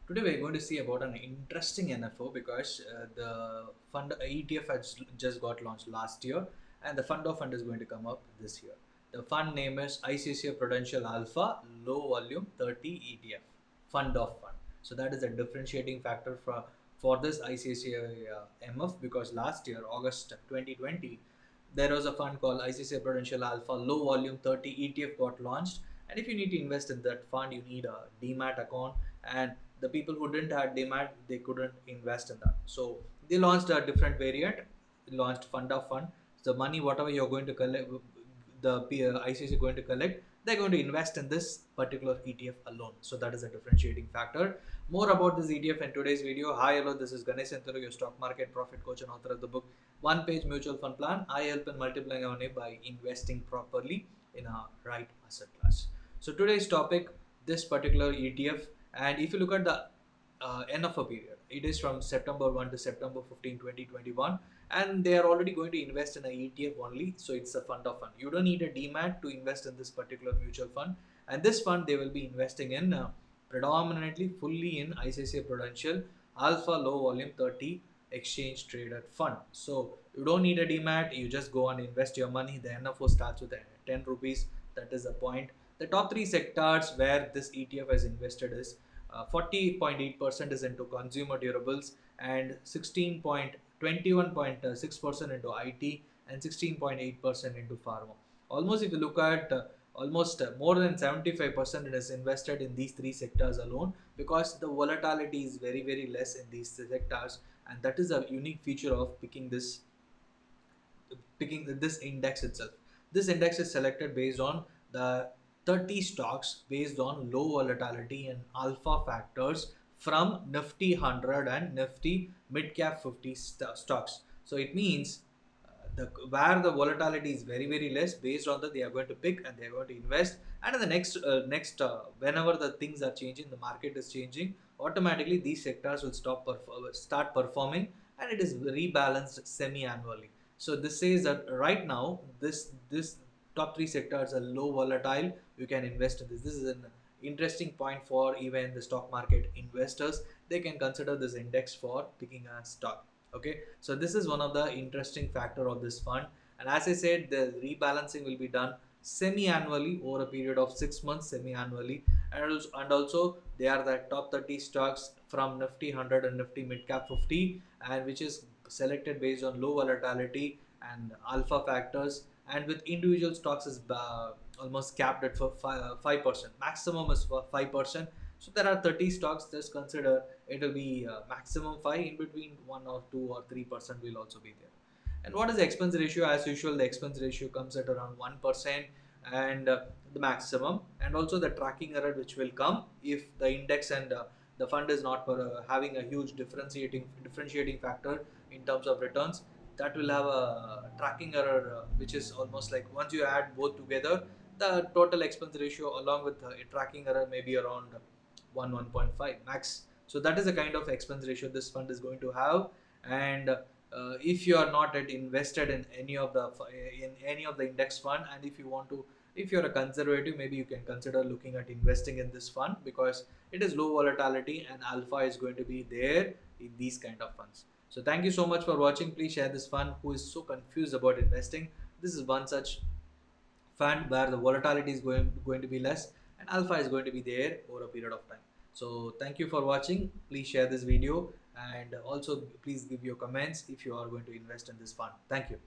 Today we're going to see about an interesting NFO because the fund ETF has just got launched last year and the fund of fund is going to come up this year. The fund name is ICICI Prudential Alpha Low Volume 30 ETF Fund of Fund. So that is a differentiating factor for this ICICI MF because last year August 2020 there was a fund called ICICI Prudential Alpha Low Volume 30 ETF got launched, and if you need to invest in that fund you need a demat account, and the people who didn't have demat they couldn't invest in that. So they launched a different variant, launched fund of fund. The money whatever you're going to collect, the ICICI is going to collect, they're going to invest in this particular ETF alone. So that is a differentiating factor. More about this ETF in today's video. Hi, hello, this is Ganesh Santuru, your stock market profit coach and author of the book One Page Mutual Fund Plan. I help in multiplying our money by investing properly in a right asset class. So today's topic, this particular ETF, and if you look at the end of a period, it is from September 1 to September 15, 2021, and they are already going to invest in an ETF only. So it's a fund of fund. You don't need a demat to invest in this particular mutual fund, and this fund they will be investing in predominantly fully in ICICI Prudential Alpha Low Volume 30 exchange traded fund. So you don't need a demat, you just go and invest your money. The NFO starts with 10 rupees. That is the point. The top three sectors where this ETF has invested is 40.8% is into consumer durables and 16.21.6% into IT and 16.8% into pharma. Almost if you look at almost more than 75% is invested in these three sectors alone, because the volatility is very less in these sectors, and that is a unique feature of picking this index itself. This index is selected based on the 30 stocks based on low volatility and alpha factors from Nifty 100 and Nifty midcap 50 stocks. So it means where the volatility is very less, based on that they are going to pick and they are going to invest. And in the next whenever the things are changing, the market is changing, automatically these sectors will start performing, and it is rebalanced semi-annually. So this says that right now this top three sectors are low volatile, you can invest in this. This is an interesting point for even the stock market investors. They can consider this index for picking a stock. Okay, so this is one of the interesting factor of this fund, and as I said, the rebalancing will be done semi-annually over a period of 6 months, semi-annually, and also they are the top 30 stocks from Nifty 100 and Nifty midcap 50, and which is selected based on low volatility and alpha factors, and with individual stocks is almost capped at for 5%, maximum is for 5%. So there are 30 stocks, just consider it will be maximum 5, in between 1 or 2 or 3% will also be there. And what is the expense ratio? As usual, the expense ratio comes at around 1%, and the maximum, and also the tracking error which will come if the index and the fund is not having a huge differentiating factor in terms of returns. That will have a tracking error which is almost like, once you add both together, the total expense ratio along with a tracking error may be around 1.5 max. So that is the kind of expense ratio this fund is going to have. And if you are not yet invested in any of the index fund, and if you're a conservative, maybe you can consider looking at investing in this fund, because it is low volatility and alpha is going to be there in these kind of funds. So thank you so much for watching. Please share this fund who is so confused about investing. This is one such fund where the volatility is going to be less and alpha is going to be there over a period of time. So thank you for watching. Please share this video, and also please give your comments if you are going to invest in this fund. Thank you.